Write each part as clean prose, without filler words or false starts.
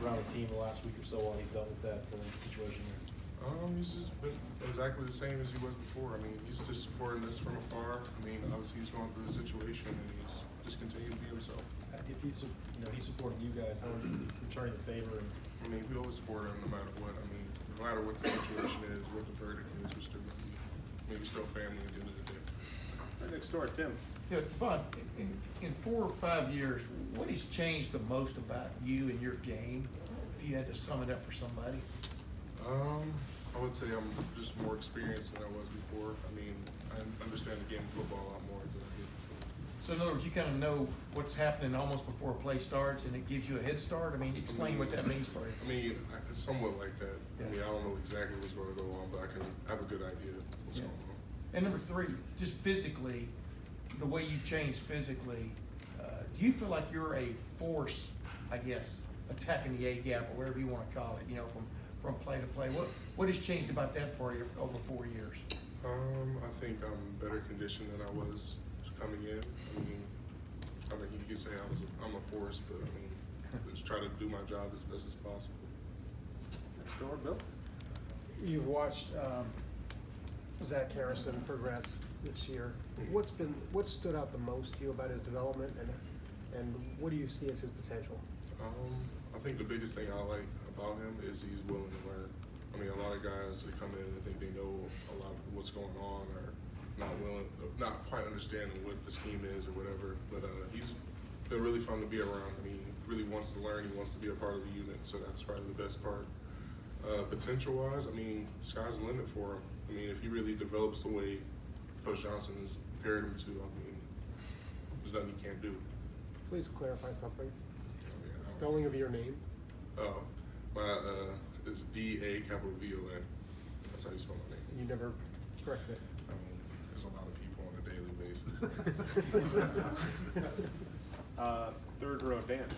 around the team the last week or so while he's dealt with that situation there? He's just been exactly the same as he was before. I mean, he's just supporting us from afar. I mean, obviously he's going through the situation and he's just continuing to be himself. If he's, he's supporting you guys, how are you returning the favor? I mean, we always support him no matter what. I mean, no matter what the situation is, what the verdict is, we're still gonna be, maybe still family at the end of the day. Right next door, Tim. Yeah, DaVon, in 4 or 5 years, what has changed the most about you and your game, if you had to sum it up for somebody? I would say I'm just more experienced than I was before. I mean, I understand the game of football a lot more than I did before. So in other words, you kind of know what's happening almost before a play starts, and it gives you a head start? I mean, explain what that means for you. I mean, somewhat like that. Yeah. I mean, I don't know exactly what's going to go on, but I can have a good idea of what's Yeah. going on. And number 3, just physically, the way you've changed physically, do you feel like you're a force, I guess, attacking the A-gap or whatever you want to call it, from play to play? What has changed about that for you over 4 years? I think I'm better conditioned than I was coming in. I mean, you could say I'm a force, but I mean, just try to do my job as best as possible. Next door, Bill. You've watched Zach Harrison progress this year. What stood out the most to you about his development, and what do you see as his potential? I think the biggest thing I like about him is he's willing to learn. I mean, a lot of guys that come in and think they know a lot of what's going on or not quite understanding what the scheme is or whatever. But he's been really fun to be around. I mean, he really wants to learn. He wants to be a part of the unit, so that's probably the best part. Potential-wise, I mean, sky's the limit for him. I mean, if he really develops the way Coach Johnson has prepared him to, I mean, there's nothing he can't do. Please clarify something. Yeah, Spelling of your name. It's DaVon. That's how you spell my name. You never corrected it. I mean, there's a lot of people on a daily basis. Third row, Dan.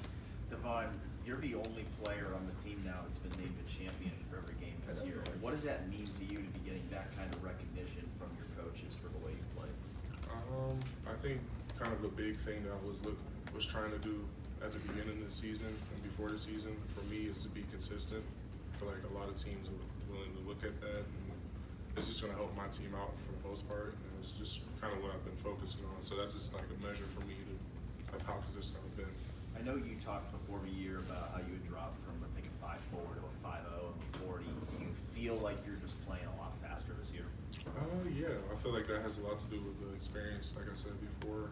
DaVon, you're the only player on the team now that's been named a champion for every game this year. What does that mean to you to be getting that kind of recognition from your coaches for the way you play? I think kind of a big thing that I was trying to do at the beginning of the season and before the season for me is to be consistent. I feel like a lot of teams are willing to look at that, and it's just going to help my team out for the most part. And it's just kind of what I've been focusing on. So that's just like a measure for me of how consistent I've been. I know you talked before the year about how you had dropped from, I think, a 5.4 to a 5.0 and 40. Do you feel like you're just playing a lot faster this year? Yeah, I feel like that has a lot to do with the experience, like I said before.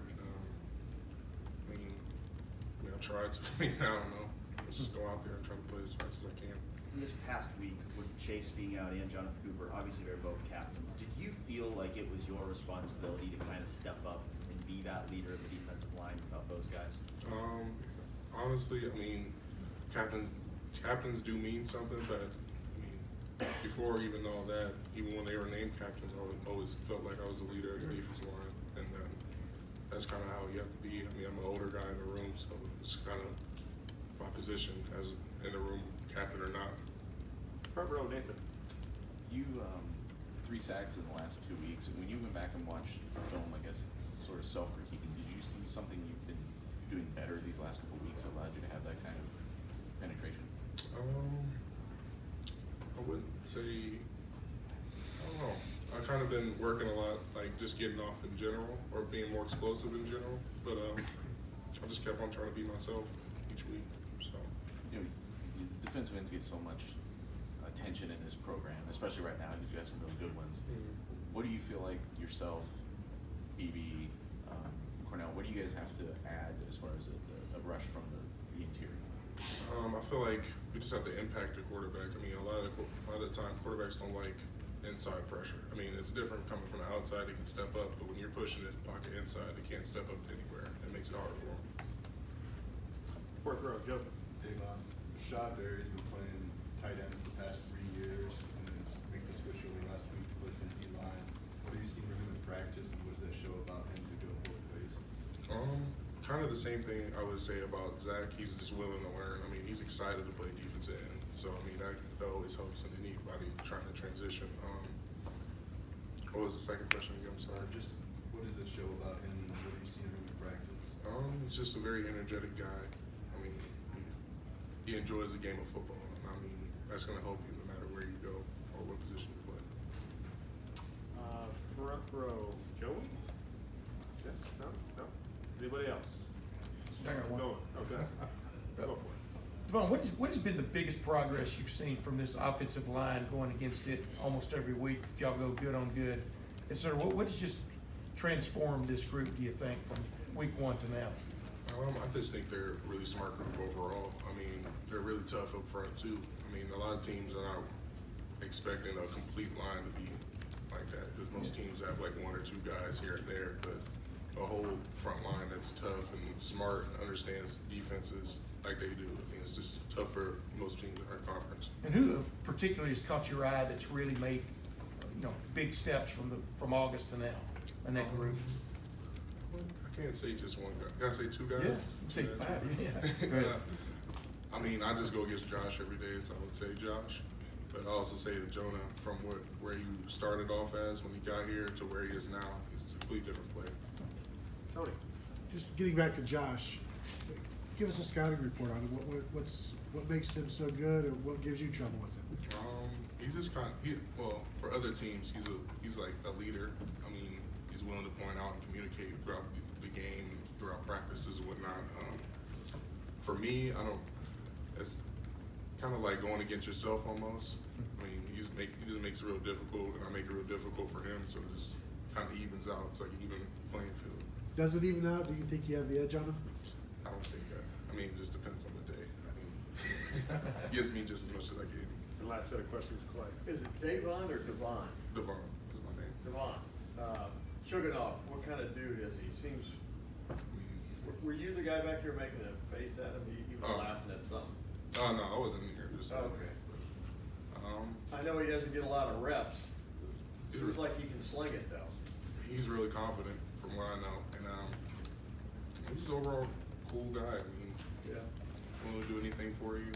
I try to. I don't know. Just go out there and try to play as fast as I can. In this past week, with Chase being out and Jonathan Cooper, obviously they're both captains. Did you feel like it was your responsibility to kind of step up and be that leader of the defensive line without those guys? Honestly, I mean, captains do mean something, but I mean, before even all that, even when they were named captains, I always felt like I was the leader of the defensive line, and that's kind of how you have to be. I mean, I'm an older guy in the room, so it's kind of my position as in the room, captain or not. Front row, Nathan. You 3 sacks in the last 2 weeks. When you went back and watched film, I guess it's sort of self-critiquing, did you see something you've been doing better these last couple of weeks that allowed you to have that kind of penetration? I wouldn't say. I don't know. I've kind of been working a lot, like just getting off in general or being more explosive in general. But I just kept on trying to be myself each week. So. Defensive ends get so much attention in this program, especially right now because you have some really good ones. Mm-hmm. What do you feel like yourself, BB, Cornell, what do you guys have to add as far as a rush from the interior? I feel like we just have to impact the quarterback. I mean, a lot of the time quarterbacks don't like inside pressure. I mean, it's different coming from the outside. They can step up, but when you're pushing it pocket inside, they can't step up anywhere. It makes it hard for them. Fourth row, Joe. DaVon, Rashad Berry's been playing tight end for the past 3 years, and then makes the switch over last week to play some D-line. What have you seen from him in practice, and what does that show about him to go both ways? Kind of the same thing I would say about Zach. He's just willing to learn. I mean, he's excited to play defensive end. So, I mean, that always helps in anybody trying to transition. What was the second question again? I'm sorry. Just what does it show about him, and what have you seen of him in practice? He's just a very energetic guy. I mean, he he enjoys the game of football. And I mean, that's going to help you no matter where you go or what position you play. Front row, Joey? Yes, no? Anybody else? I got one. Going, okay. Go for it. DaVon, what has been the biggest progress you've seen from this offensive line going against it almost every week? If y'all go good on good, and so what's just transformed this group, do you think, from week 1 to now? I just think they're a really smart group overall. I mean, they're really tough up front too. I mean, a lot of teams are not expecting a complete line to be like that because most teams have like 1 or 2 guys here and there, but a whole front line that's tough and smart and understands defenses like they do. I mean, it's just tough for most teams in our conference. And who particularly has caught your eye that's really made, big steps from August to now in that group? I can't say just one guy. Can I say 2 guys? Yes, say 5, yeah. I mean, I just go against Josh every day, so I would say Josh. But I also say that Jonah, from where you started off as when he got here to where he is now, he's a completely different player. Tony? Just getting back to Josh, give us a scouting report on him. What makes him so good, and what gives you trouble with him? He's just well, for other teams, he's like a leader. I mean, he's willing to point out and communicate throughout the game, throughout practices and whatnot. For me, it's kind of like going against yourself almost. I mean, he just makes it real difficult, and I make it real difficult for him, so it just kind of evens out. It's like an even playing field. Does it even out? Do you think you have the edge on him? I don't think that. I mean, it just depends on the day. I mean, he gives me just as much as I give him. The last set of questions, Clay. Is it DaVon or DaVon? DaVon is my name. DaVon. Shuganoff, what kind of dude is he? Seems. Were you the guy back here making a face at him? He was laughing at something. Oh, no, I wasn't in here. Just Okay. But, I know he doesn't get a lot of reps. Seems like he can sling it though. he's really confident from what I know. And he's an overall cool guy. I mean, Yeah. willing to do anything for you.